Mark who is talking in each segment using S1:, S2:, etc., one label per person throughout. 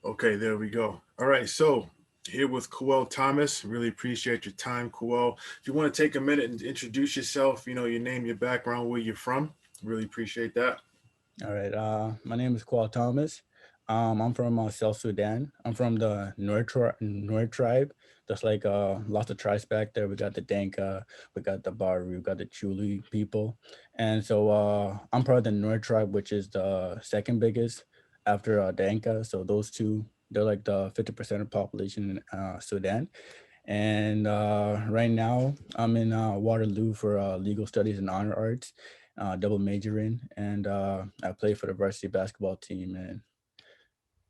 S1: Okay, there we go. All right, so here with Kuel Thomas. Really appreciate your time, Kuel. If you want to take a minute and introduce yourself, your name, your background, where you're from, really appreciate that.
S2: All right. My name is Kuel Thomas. I'm from South Sudan. I'm from the Nuer tribe. There's like lots of tribes back there. We got the Danka, we got the Bari, we got the Chuli people, and so I'm part of the Nuer tribe, which is the second biggest after Danka. So those two, they're like the 50% of population in Sudan. And right now, I'm in Waterloo for legal studies and honor arts, double majoring, and I play for the varsity basketball team. And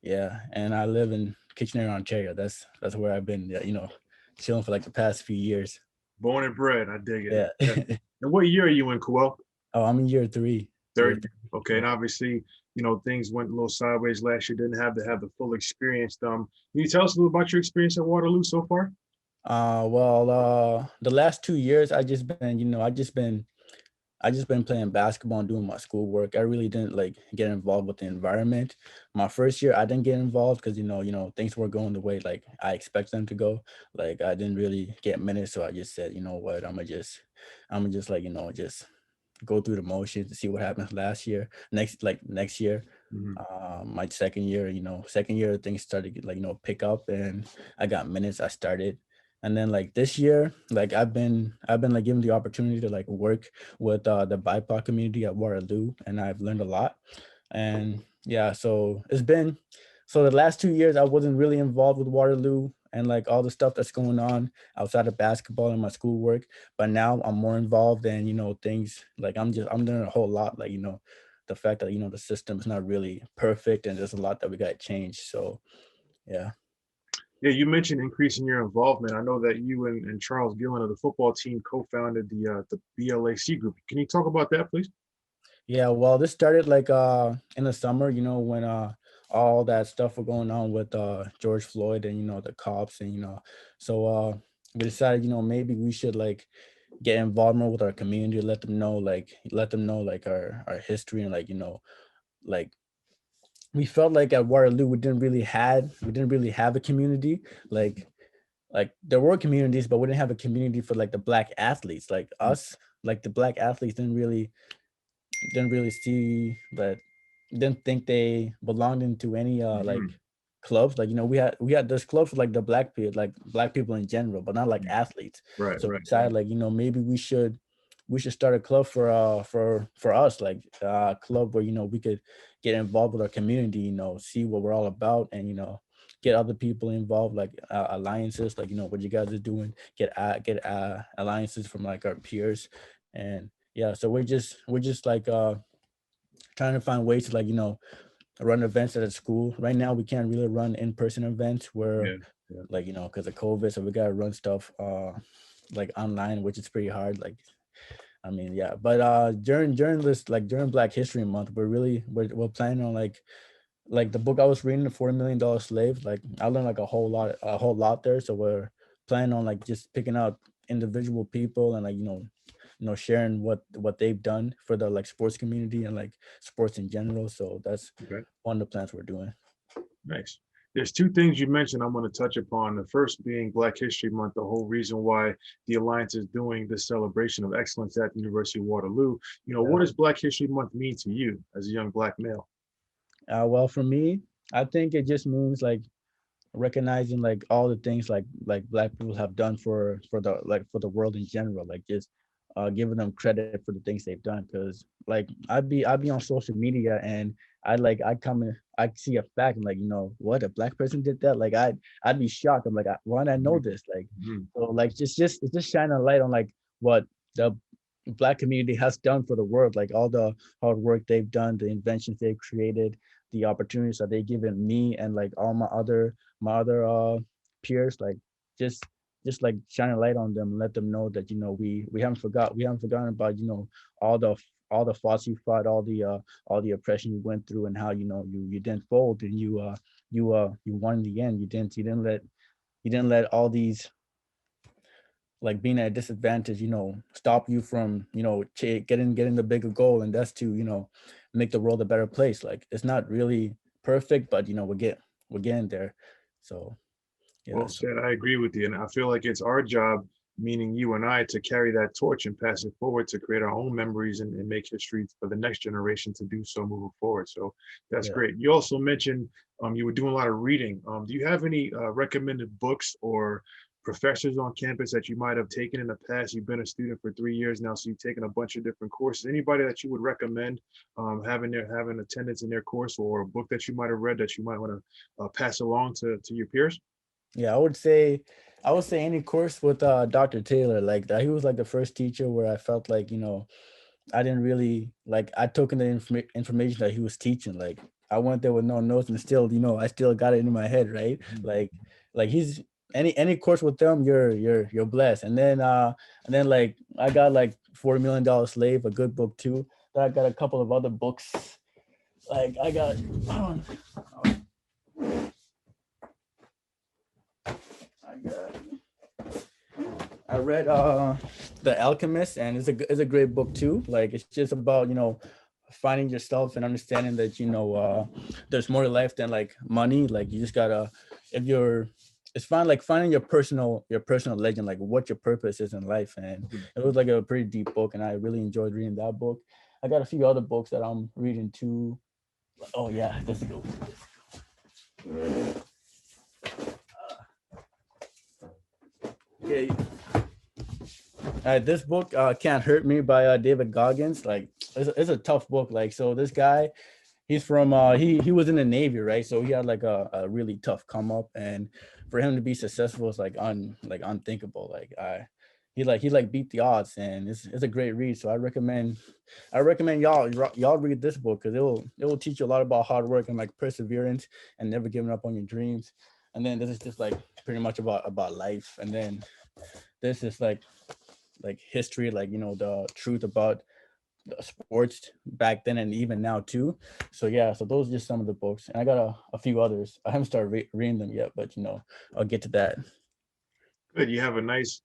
S2: yeah, and I live in Kitchener, Ontario. That's where I've been, yeah, chilling for like the past few years.
S1: Born and bred, I dig it.
S2: Yeah.
S1: Yeah. And what year are you in, Kuel?
S2: Oh, I'm in year three. Year
S1: Third.
S2: three.
S1: Okay, and obviously, things went a little sideways last year. Didn't have to have the full experience. Can you tell us a little about your experience at Waterloo so far?
S2: The last 2 years, I just been playing basketball and doing my schoolwork. I really didn't like get involved with the environment. My first year, I didn't get involved because things were going the way like I expect them to go. Like I didn't really get minutes, so I just said, you know what, I'm gonna just like just go through the motions to see what happens last year. Next year,
S1: Mhm.
S2: my second year things started to, pick up, and I got minutes. I started. And then like this year, like I've been like given the opportunity to like work with the BIPOC community at Waterloo, and I've learned a lot. And yeah, so the last 2 years I wasn't really involved with Waterloo and like all the stuff that's going on outside of basketball and my schoolwork. But now I'm more involved, and things like I'm learning a whole lot. Like the fact that the system is not really perfect, and there's a lot that we got to change. So yeah.
S1: Yeah, you mentioned increasing your involvement. I know that you and Charles Gillen of the football team co-founded the BLAC group. Can you talk about that, please?
S2: Yeah, well, this started like in the summer, when all that stuff were going on with George Floyd and the cops, and so we decided, maybe we should like get involved more with our community, let them know like our history, and like we felt like at Waterloo we didn't really have a community. Like there were communities, but we didn't have a community for like the black athletes like us. Like the black athletes didn't really see that, didn't think they belonged into any like
S1: Mm-hmm.
S2: clubs. Like we had there's clubs for like the black people in general, but not like athletes.
S1: Right,
S2: So we
S1: right.
S2: decided like maybe we should start a club for us, like a club where we could get involved with our community, see what we're all about, and get other people involved, like alliances, like what you guys are doing, get alliances from like our peers. And yeah, so we're just like trying to find ways to like run events at a school. Right now we can't really run in-person events where
S1: Yeah, yeah.
S2: like because of COVID, so we gotta run stuff like online, which is pretty hard. Like I mean, yeah, but during this, like during Black History Month, we're planning on like the book I was reading, the $40 Million Slave. Like I learned like a whole lot there. So we're planning on like just picking out individual people, and like sharing what they've done for the like sports community and like sports in general. So that's
S1: Okay,
S2: one of the plans we're doing.
S1: nice. There's two things you mentioned I'm going to touch upon. The first being Black History Month, the whole reason why the Alliance is doing this celebration of excellence at the University of Waterloo.
S2: Yeah.
S1: What does Black History Month mean to you as a young Black male?
S2: Well, for me, I think it just means like recognizing like all the things like black people have done for the world in general, like just giving them credit for the things they've done. Because like I'd be on social media, and I come in, I see a fact, and like what, a black person did that. Like I'd be shocked. I'm like, why did I know this? Like
S1: Mhm.
S2: so like just it's just shining a light on like what the black community has done for the world, like all the hard work they've done, the inventions they've created, the opportunities that they've given me and like all my other peers. Like just like shine a light on them and let them know that we haven't forgotten about all the all the fights you fought, all the oppression you went through, and how you didn't fold, and you won in the end. You didn't let all these, like, being at a disadvantage stop you from getting the bigger goal, and that's to make the world a better place. Like it's not really perfect, but we're getting there. So yeah,
S1: Well
S2: so
S1: said. I agree with you. And I feel like it's our job, meaning you and I, to carry that torch and pass it forward to create our own memories and make history for the next generation to do so moving forward. So that's
S2: yeah.
S1: great. You also mentioned you were doing a lot of reading. Do you have any recommended books or professors on campus that you might have taken in the past? You've been a student for 3 years now, so you've taken a bunch of different courses. Anybody that you would recommend having attendance in their course, or a book that you might have read that you might want to pass along to your peers?
S2: Yeah, I would say any course with Dr. Taylor, like that. He was like the first teacher where I felt like, I didn't really like I took in the information that he was teaching. Like I went there with no notes and still, I still got it in my head, right?
S1: Mhm.
S2: Like he's any course with them, you're blessed. And then like I got like $40 Million Slave, a good book too. Then I got a couple of other books. Like I got I got I read The Alchemist, and it's a great book too. Like it's just about, finding yourself and understanding that, there's more to life than like money. Like you just gotta, if you're it's fine, like finding your personal legend, like what your purpose is in life. And
S1: Mhm.
S2: it was like a pretty deep book, and I really enjoyed reading that book. I got a few other books that I'm reading too. Oh yeah, let's go. Okay, this book, Can't Hurt Me by David Goggins. Like it's a tough book. Like so this guy, he's from he was in the Navy, right? So he had like a really tough come up, and for him to be successful is like unthinkable. Like he beat the odds, and it's a great read. So I recommend y'all read this book, because it will teach you a lot about hard work and like perseverance and never giving up on your dreams. And then this is just like pretty much about life. And then this is like history, like the truth about the sports back then and even now too. So yeah, so those are just some of the books, and I got a few others. I haven't started reading them yet, but I'll get to that.
S1: Good. You have a nice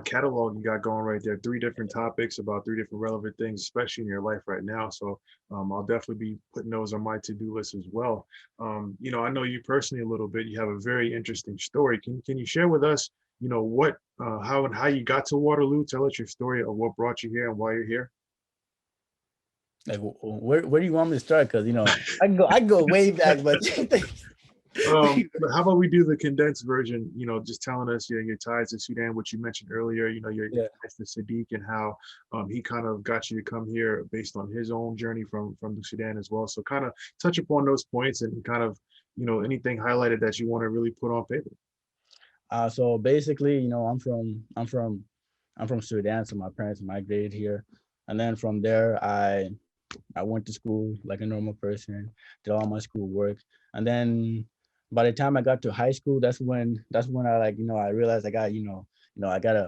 S1: catalog you got going right there. Three different topics about three different relevant things, especially in your life right now. So I'll definitely be putting those on my to-do list as well. I know you personally a little bit. You have a very interesting story. Can you share with us, what, how and how you got to Waterloo? Tell us your story of what brought you here and why you're here.
S2: Like where do you want me to start? Because I can go way back, but
S1: But how about we do the condensed version, just telling us, your ties to Sudan, what you mentioned earlier, your
S2: yeah.
S1: ties to Sadiq, and how he kind of got you to come here based on his own journey from the Sudan as well. So kind of touch upon those points and kind of, anything highlighted that you want to really put on paper.
S2: So basically, I'm from Sudan, so my parents migrated here, and then from there, I went to school like a normal person, did all my school work, and then by the time I got to high school, that's when I like I realized I got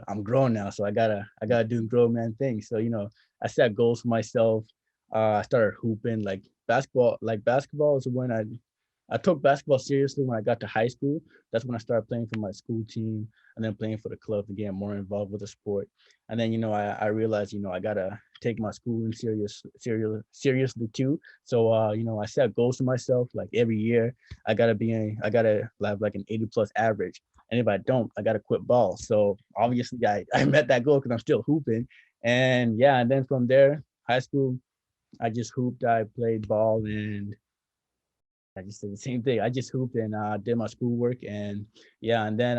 S2: I'm grown now, so I gotta do grown man things. So I set goals for myself. I started hooping like basketball. Like basketball is when I took basketball seriously when I got to high school. That's when I started playing for my school team, and then playing for the club to get more involved with the sport. And then I realized I gotta take my schooling seriously too. So I set goals for myself. Like every year, I gotta have like an 80 plus average. And if I don't, I gotta quit ball. So obviously I met that goal because I'm still hooping. And yeah, and then from there, high school, I just hooped. I played ball, and I just did the same thing. I just hooped and did my schoolwork. And yeah, and then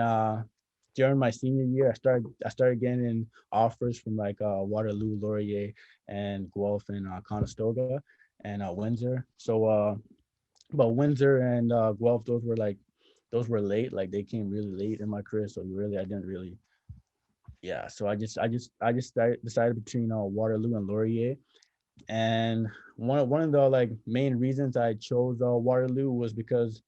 S2: during my senior year, I started getting offers from like Waterloo, Laurier, and Guelph, and Conestoga, and Windsor. So but Windsor and Guelph, those were late. Like they came really late in my career. So really I didn't really, yeah. So I just decided between Waterloo and Laurier. And one of the like main reasons I chose Waterloo was because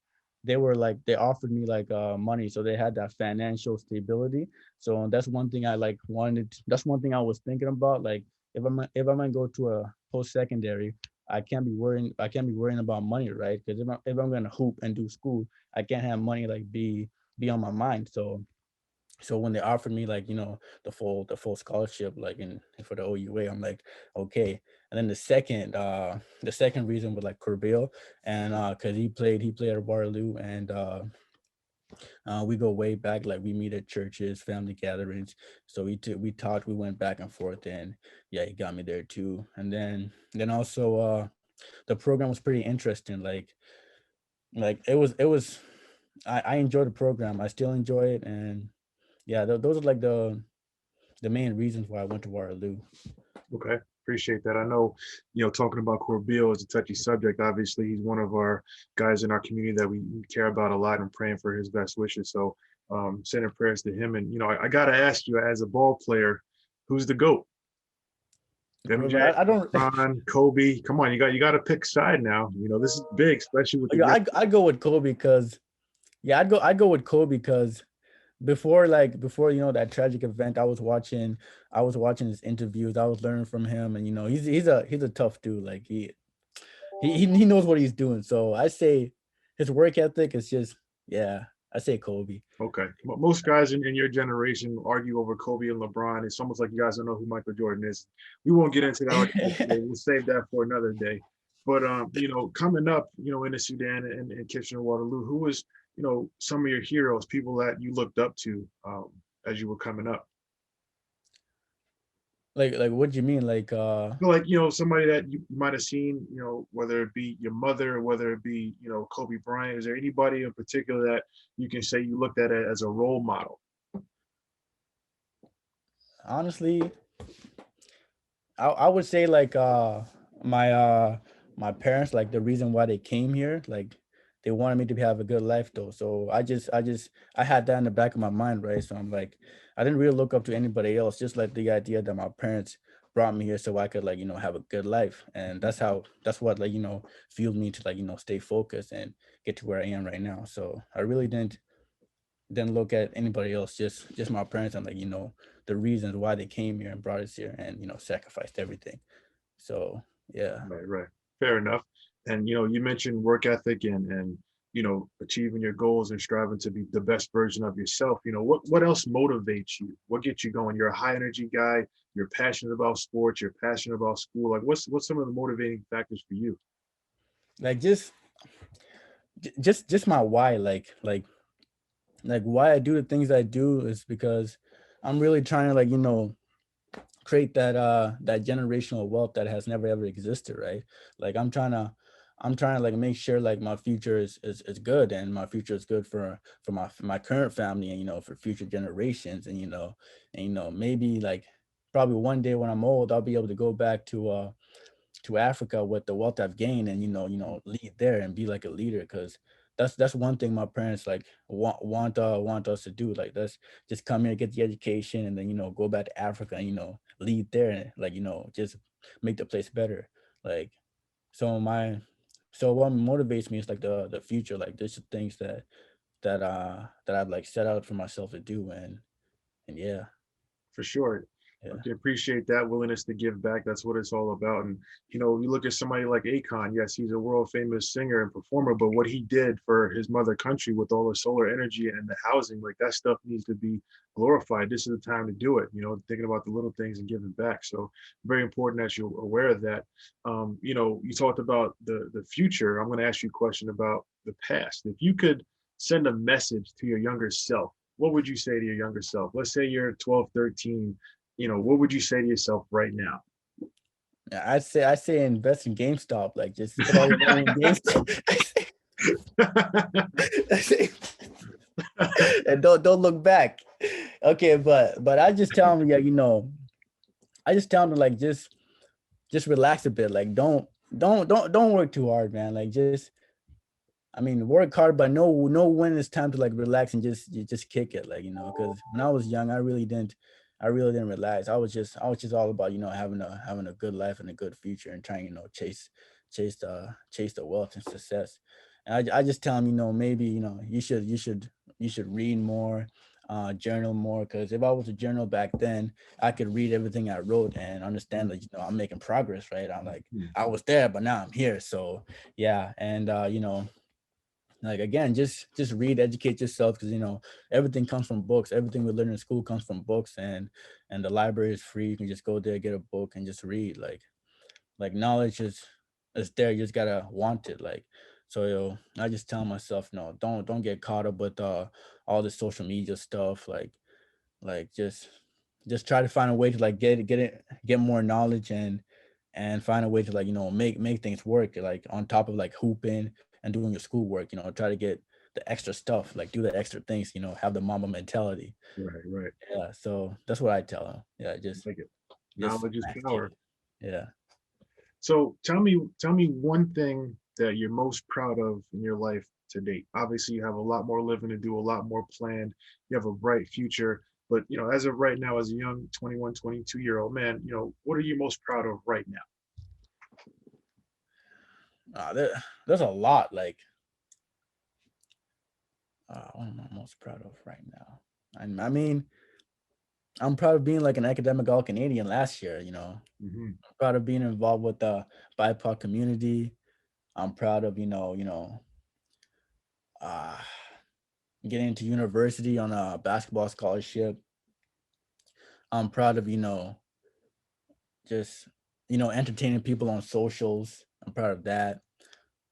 S2: they offered me like money, so they had that financial stability. So that's one thing I like wanted. That's one thing I was thinking about. Like if I'm gonna go to a post secondary, I can't be worrying about money, right? Because if I'm gonna hoop and do school, I can't have money like be on my mind. So when they offered me like, the full scholarship like in for the OUA, I'm like, okay. And then the second reason was like Corbeil, and because he played at Waterloo, and we go way back, like we meet at churches, family gatherings. So we talked, we went back and forth, and yeah, he got me there too. And then also the program was pretty interesting. Like it was I enjoyed the program. I still enjoy it, and yeah, those are like the main reasons why I went to Waterloo.
S1: Okay, appreciate that. I know, talking about Corbeil is a touchy subject. Obviously, he's one of our guys in our community that we care about a lot and praying for his best wishes. So, sending prayers to him. And, I got to ask you, as a ball player, who's the GOAT? MJ,
S2: I don't.
S1: Ron, Kobe. Come on, you got to pick side now. This is big, especially with the
S2: Yeah,
S1: young.
S2: I go with Kobe because yeah, I go with Kobe because before that tragic event, I was watching his interviews. I was learning from him, and he's a tough dude. Like he knows what he's doing. So I say his work ethic is just, yeah. I say Kobe.
S1: Okay. Most guys in your generation argue over Kobe and LeBron. It's almost like you guys don't know who Michael Jordan is. We won't get into that argument today. We'll save that for another day. But coming up, in the Sudan and Kitchener Waterloo, who was, some of your heroes, people that you looked up to as you were coming up?
S2: Like what do you mean?
S1: I feel like, somebody that you might have seen, whether it be your mother, whether it be, Kobe Bryant. Is there anybody in particular that you can say you looked at it as a role model?
S2: honestly, I would say like my uh my parents, like the reason why they came here, like they wanted me to have a good life though. So I had that in the back of my mind, right? So I'm like, I didn't really look up to anybody else, just like the idea that my parents brought me here so I could, like, have a good life. And that's what, like, fueled me to, like, stay focused and get to where I am right now. So I really didn't look at anybody else, just my parents, and, like, the reasons why they came here and brought us here, and sacrificed everything. So yeah.
S1: Right, right. Fair enough. And you mentioned work ethic and achieving your goals and striving to be the best version of yourself. What else motivates you? What gets you going? You're a high energy guy. You're passionate about sports. You're passionate about school. Like, what's some of the motivating factors for you?
S2: Like just my why, like why I do the things I do is because I'm really trying to, like, create that generational wealth that has never ever existed, right? Like I'm trying to like make sure like my future is good, and my future is good for my current family, and for future generations, and maybe like probably one day when I'm old, I'll be able to go back to Africa with the wealth I've gained, and lead there and be like a leader, because that's one thing my parents like want us to do. Like, that's just come here, get the education, and then go back to Africa and lead there, and like just make the place better. Like, so what motivates me is like the future. Like, there's things that I've like set out for myself to do, and yeah,
S1: For sure. I
S2: yeah.
S1: can appreciate that willingness to give back. That's what it's all about. And you look at somebody like Akon. Yes, he's a world famous singer and performer, but what he did for his mother country with all the solar energy and the housing, like that stuff needs to be glorified. This is the time to do it. Thinking about the little things and giving back. So very important that you're aware of that. You talked about the future. I'm going to ask you a question about the past. If you could send a message to your younger self, what would you say to your younger self? Let's say you're 12, 13. What would you say to yourself right now?
S2: Yeah, I say invest in GameStop. Like, just put all your money in GameStop. I say, and don't look back. Okay, but I just tell them, yeah, I just tell them, like, just relax a bit. Like, don't work too hard, man. Like, I mean, work hard, but know when it's time to like relax and just kick it. Like, because when I was young, I really didn't realize. I was just all about having a good life and a good future, and trying chase the wealth and success. And I just tell them, maybe you should read more, journal more. Because if I was a journal back then, I could read everything I wrote and understand that I'm making progress, right? I'm like, I was there, but now I'm here. So yeah, and like again, just read, educate yourself, because everything comes from books. Everything we learn in school comes from books, and the library is free. You can just go there, get a book, and just read. Like knowledge is there. You just gotta want it. Like, so I just tell myself, no, don't get caught up with all the social media stuff. Like just try to find a way to like get more knowledge, and find a way to like make things work, like on top of like hooping and doing your schoolwork. Try to get the extra stuff, like do the extra things. Have the mama mentality.
S1: Right, right.
S2: Yeah, so that's what I tell them. Yeah,
S1: Like it.
S2: just
S1: Knowledge is
S2: smash
S1: power.
S2: it. Yeah.
S1: So tell me one thing that you're most proud of in your life to date. Obviously, you have a lot more living to do, a lot more planned. You have a bright future, but as of right now, as a young 21, 22-year-old man, what are you most proud of right now?
S2: There's a lot. Like, what am I most proud of right now? I mean, I'm proud of being like an academic all Canadian last year.
S1: Hmm.
S2: Proud of being involved with the BIPOC community. I'm proud of uh, getting into university on a basketball scholarship. I'm proud of just entertaining people on socials. I'm proud of that.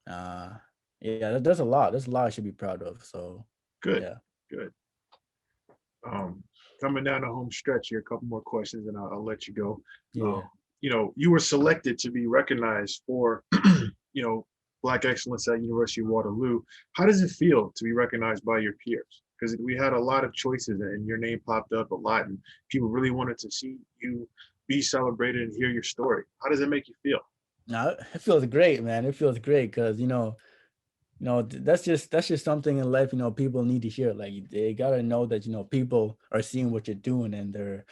S2: Uh, yeah, there's a lot. There's a lot I should be proud of. So
S1: Good,
S2: yeah,
S1: good. Um, Coming down the home stretch here, a couple more questions, and I'll let you go. Um,
S2: yeah.
S1: you were selected to be recognized for, you know, Black excellence at University of Waterloo. How does it feel to be recognized by your peers? Because we had a lot of choices, and your name popped up a lot, and people really wanted to see you be celebrated and hear your story. How does it make you feel?
S2: Now it feels great, man. It feels great because that's just something in life. People need to hear. Like they gotta know that people are seeing what you're doing, and they're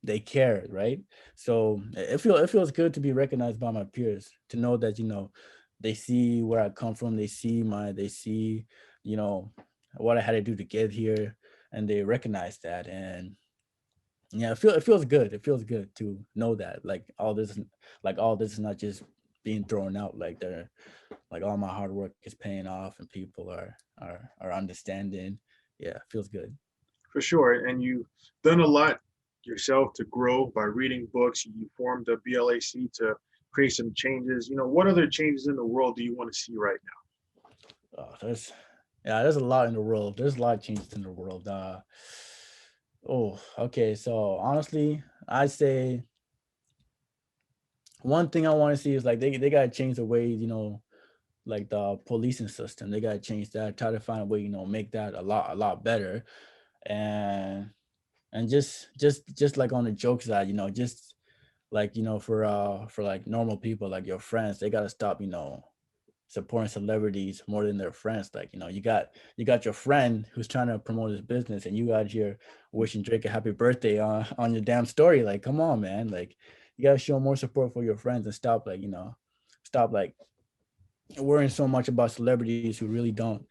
S2: they care, right? So it feels good to be recognized by my peers, to know that they see where I come from, they see you know what I had to do to get here, and they recognize that. And yeah, it feels good. It feels good to know that like all this is not just being thrown out. Like all my hard work is paying off, and people are understanding. Yeah, feels good.
S1: For sure. And you've done a lot yourself to grow by reading books. You formed a BLAC to create some changes. What other changes in the world do you want to see right
S2: There's yeah, there's a lot in the world. There's a lot of changes in the world. Oh, okay. So honestly, I say one thing I want to see is like they gotta change the way like the policing system. They gotta change that. Try to find a way make that a lot better. And just like on the joke side, just like for like normal people like your friends, they gotta stop supporting celebrities more than their friends. Like you got your friend who's trying to promote his business, and you out here wishing Drake a happy birthday on your damn story. Like, come on, man. Like, you gotta show more support for your friends, and stop like worrying so much about celebrities who really don't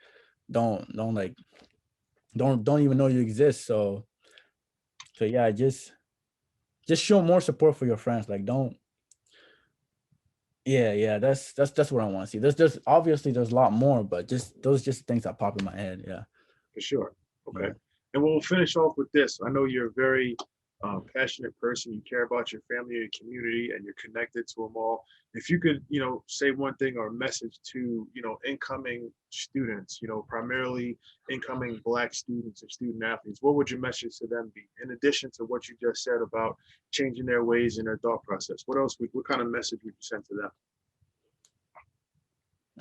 S2: like don't even know you exist. So yeah, just show more support for your friends. Like, don't. Yeah, that's what I want to see. There's obviously there's a lot more, but just things that pop in my head. Yeah,
S1: now? For sure. Okay.
S2: yeah.
S1: And we'll finish off with this. I know you're a very passionate person. You care about your family and community, and you're connected to them all. If you could, say one thing or a message to, incoming students, primarily incoming Black students and student athletes, what would your message to them be? In addition to what you just said about changing their ways and their thought process, what kind of message would you send to them?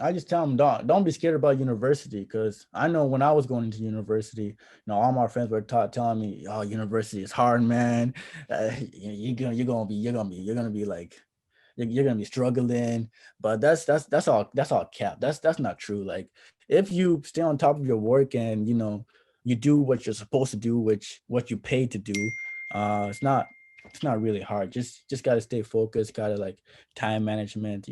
S2: I just tell them don't be scared about university, because I know when I was going into university, all my friends were telling me, "Oh, university is hard, man. You're gonna be like you're gonna be struggling." But that's all cap. That's not true. Like, if you stay on top of your work, and you do what you're supposed to do, which what you paid to do, it's not really hard. Just gotta stay focused. Gotta like time management.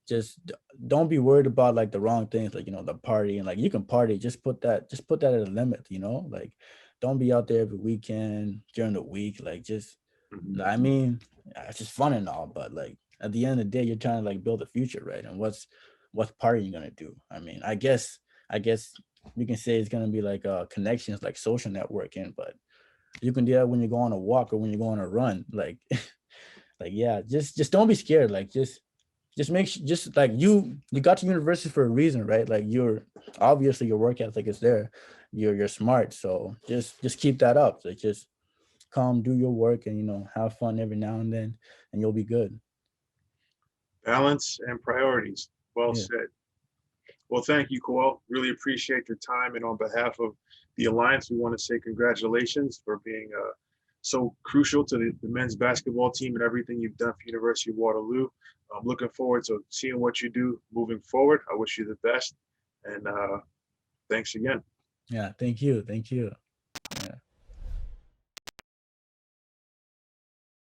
S2: Just don't be worried about like the wrong things, like the party. And like, you can party, just put that at a limit. Like, don't be out there every weekend during the week. Like, just
S1: Mhm.
S2: I mean, it's just fun and all, but like at the end of the day, you're trying to like build a future, right? And what part are you gonna do? I mean, I guess you can say it's gonna be like connections, like social networking, but you can do that when you go on a walk or when you go on a run. Like, like yeah, just don't be scared. Like just make sure, just like you got to university for a reason, right? Like you're obviously your work ethic is there. You're smart, so just keep that up. Like just come do your work and have fun every now and then, and you'll be good.
S1: Balance and priorities. Well
S2: Yeah.
S1: said. Well, thank you, Kuel. Really appreciate your time. And on behalf of the Alliance, we want to say congratulations for being so crucial to the men's basketball team and everything you've done for University of Waterloo. I'm looking forward to seeing what you do moving forward. I wish you the best. And thanks again.
S2: Yeah. Thank you. Thank you.